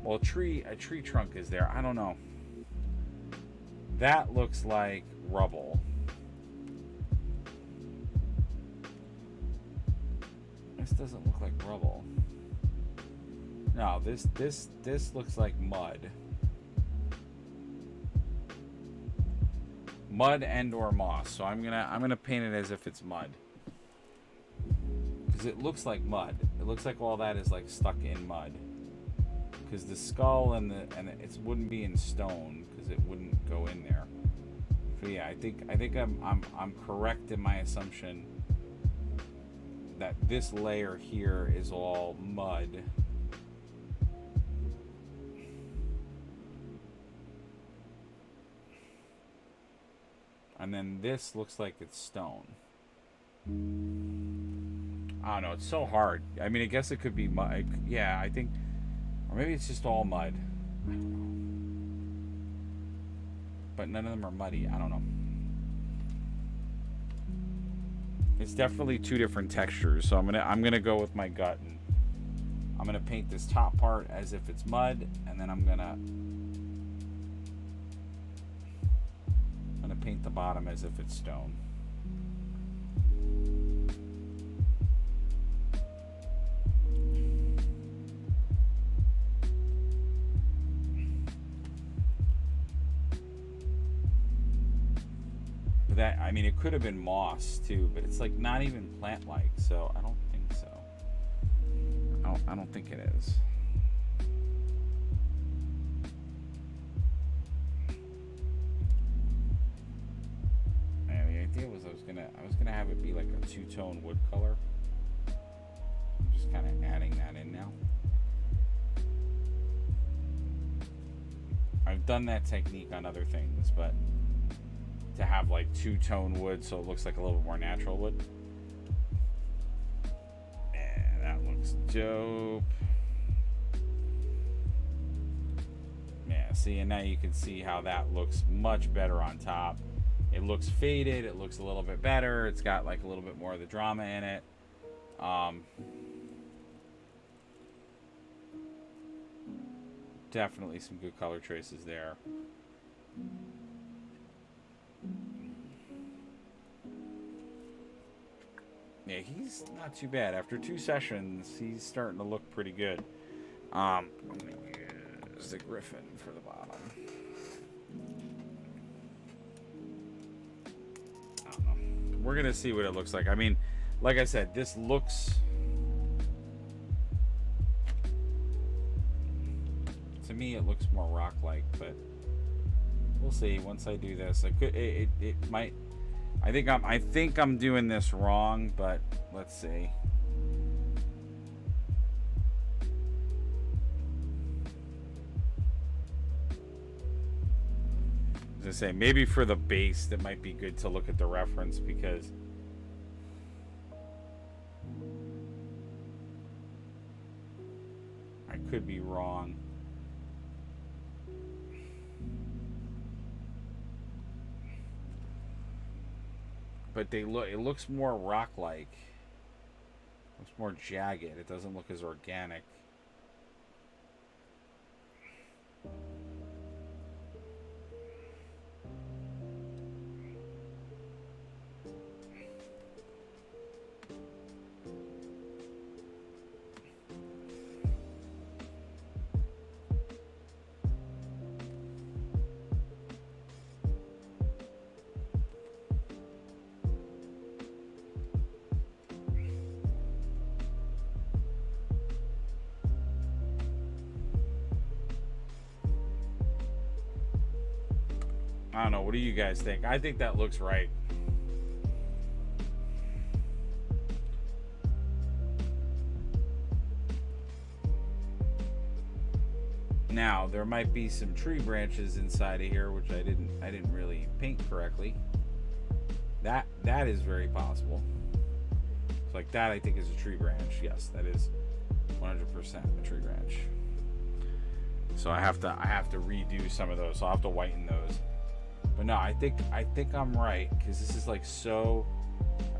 well, a tree trunk is there. I don't know. That looks like rubble. This doesn't look like rubble. No, this looks like mud. Mud and or moss. So I'm gonna paint it as if it's mud. Because it looks like mud. It looks like all that is like stuck in mud. Because the skull and it wouldn't be in stone because it wouldn't go in there. So yeah, I think I'm correct in my assumption that this layer here is all mud. And then this looks like it's stone. I don't know, it's so hard. I mean, I guess it could be mud. Yeah, I think, or maybe it's just all mud. I don't know. But none of them are muddy. I don't know. It's definitely two different textures, so I'm gonna go with my gut, and I'm gonna paint this top part as if it's mud, and then I'm gonna paint the bottom as if it's stone. But that, I mean, it could have been moss too, but it's like not even plant-like, so I don't think so. I don't think it is. I was gonna have it be like a two-tone wood color. I'm just kind of adding that in now. I've done that technique on other things, but to have like two-tone wood so it looks like a little bit more natural wood. Yeah, that looks dope. Yeah, see, and now you can see how that looks much better on top. It looks faded. It looks a little bit better. It's got like a little bit more of the drama in it. Definitely some good color choices there. Yeah, he's not too bad. After 2 sessions, he's starting to look pretty good. I'm gonna use the griffin for the bottom. We're gonna see what it looks like. I mean, like I said, this looks, to me it looks more rock-like, but we'll see once I do this. It might. I think I'm doing this wrong, but let's see. As I say, maybe for the base, that might be good to look at the reference, because I could be wrong. but it looks more rock-like. It looks more jagged. It doesn't look as organic. I don't know. What do you guys think? I think that looks right. Now, there might be some tree branches inside of here, which I didn't really paint correctly. That is very possible. So like that, I think is a tree branch. Yes, that is 100% a tree branch. So I have to redo some of those. So I'll have to whiten those. But no, I think I'm right, because this is like so,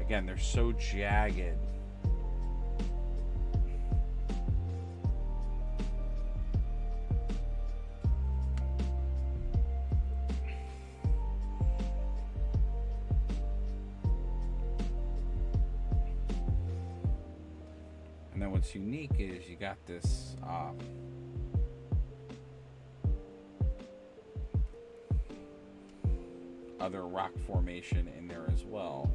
again, they're so jagged. And then what's unique is you got this other rock formation in there as well.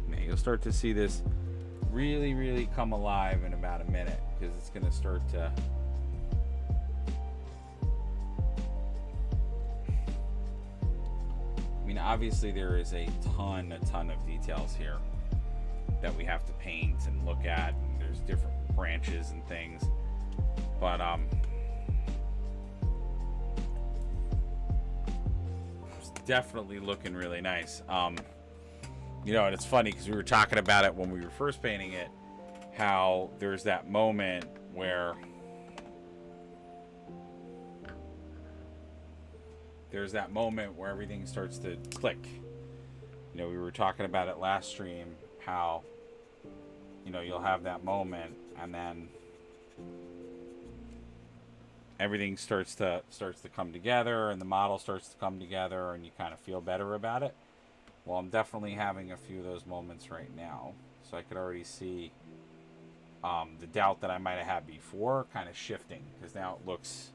Now you'll start to see this really come alive in about a minute, because it's going to start to obviously there is a ton of details here that we have to paint and look at, and there's different branches and things, but it's definitely looking really nice. You know, and it's funny because we were talking about it when we were first painting it, how there's that moment where everything starts to click. You know, we were talking about it last stream, how, you know, you'll have that moment and then everything starts to come together, and the model starts to come together, and you kind of feel better about it. Well, I'm definitely having a few of those moments right now, so I could already see the doubt that I might have had before kind of shifting, because now it looks,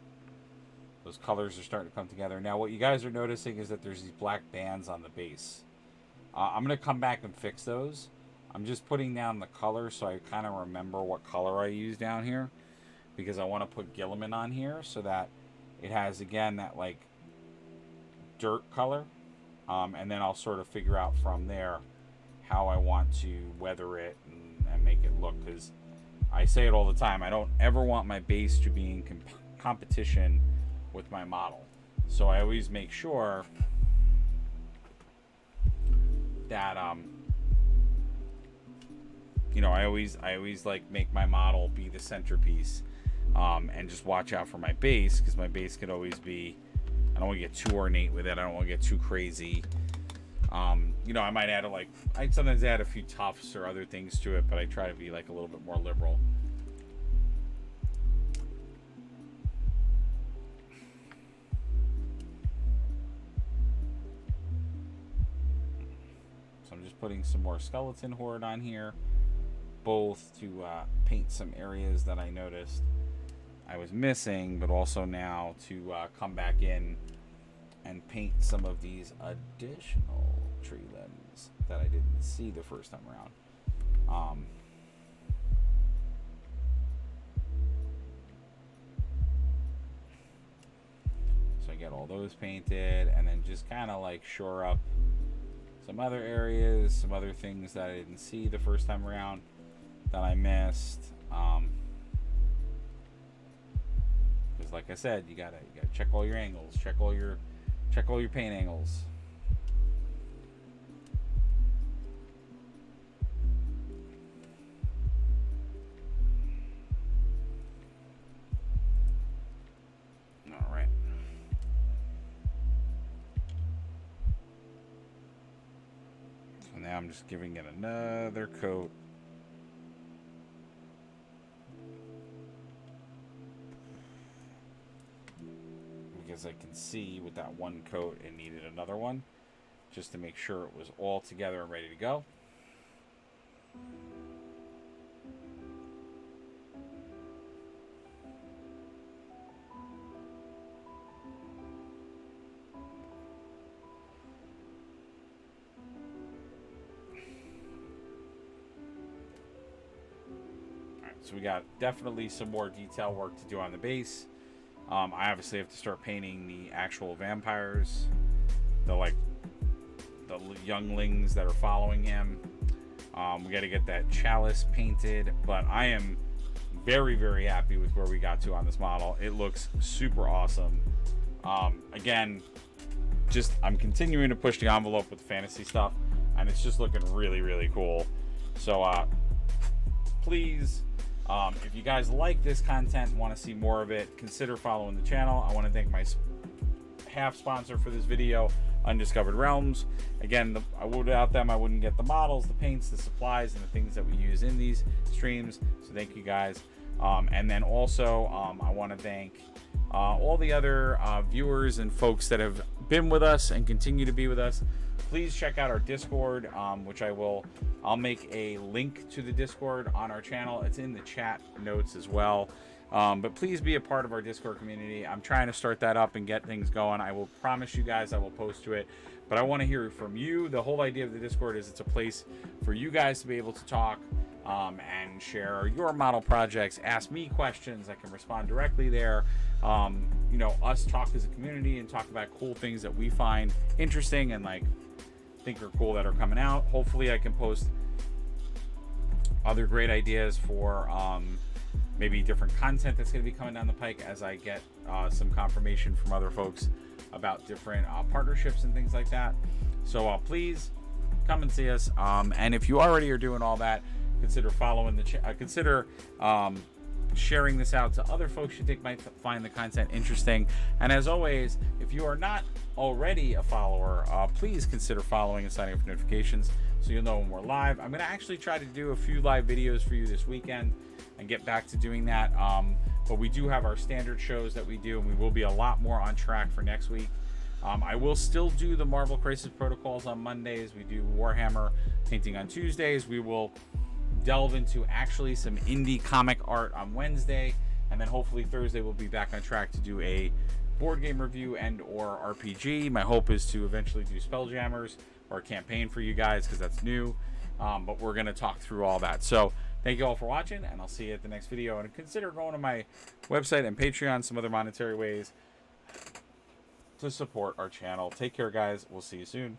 those colors are starting to come together. Now what you guys are noticing is that there's these black bands on the base. I'm going to come back and fix those. I'm just putting down the color so I kind of remember what color I use down here, because I want to put Guilliman on here so that it has, again, that like dirt color, and then I'll sort of figure out from there how I want to weather it and make it look, because I say it all the time, I don't ever want my base to be in competition with my model, so I always make sure that you know, I always like make my model be the centerpiece, and just watch out for my base, because my base could always be, I don't want to get too ornate with it, I don't want to get too crazy. You know, I might add I sometimes add a few tufts or other things to it, but I try to be like a little bit more liberal. So I'm just putting some more skeleton horde on here, both to paint some areas that I noticed I was missing, but also now to come back in and paint some of these additional tree limbs that I didn't see the first time around. So I get all those painted, and then just kind of like shore up some other areas, some other things that I didn't see the first time around that I missed. Because like I said, you gotta check all your angles, check all your paint angles. and I'm just giving it another coat. Because I can see with that one coat it needed another one, just to make sure it was all together and ready to go. So we got definitely some more detail work to do on the base. I obviously have to start painting the actual vampires, the younglings that are following him. We got to get that chalice painted, but I am very, very happy with where we got to on this model. It looks super awesome. Again, I'm continuing to push the envelope with the fantasy stuff, and it's just looking really, really cool. So please, if you guys like this content and want to see more of it, consider following the channel. I want to thank my half sponsor for this video, Undiscovered Realms. Again, without them, I wouldn't get the models, the paints, the supplies, and the things that we use in these streams. So thank you guys. And then also, I want to thank all the other viewers and folks that have been with us and continue to be with us. Please check out our Discord, which I'll make a link to the Discord on our channel. It's in the chat notes as well. But please be a part of our Discord community. I'm trying to start that up and get things going. I will promise you guys I will post to it, but I want to hear from you. The whole idea of the Discord is it's a place for you guys to be able to talk and share your model projects, ask me questions. I can respond directly there. You know, us talk as a community and talk about cool things that we find interesting and think are cool that are coming out. Hopefully I can post other great ideas for maybe different content that's going to be coming down the pike as I get some confirmation from other folks about different partnerships and things like that. So please come and see us. And if you already are doing all that, consider following the sharing this out to other folks you think might find the content interesting. And as always, if you are not already a follower, please consider following and signing up for notifications so you'll know when we're live. I'm going to actually try to do a few live videos for you this weekend and get back to doing that. But we do have our standard shows that we do, and we will be a lot more on track for next week. I will still do the Marvel Crisis Protocols on Mondays. We do Warhammer painting on Tuesdays. We will delve into actually some indie comic art on Wednesday, and then hopefully Thursday we'll be back on track to do a board game review and or RPG. My hope is to eventually do Spelljammers or a campaign for you guys because that's new, but we're going to talk through all that. So thank you all for watching, and I'll see you at the next video. And consider going to my website and Patreon, some other monetary ways to support our channel. Take care, guys. We'll see you soon.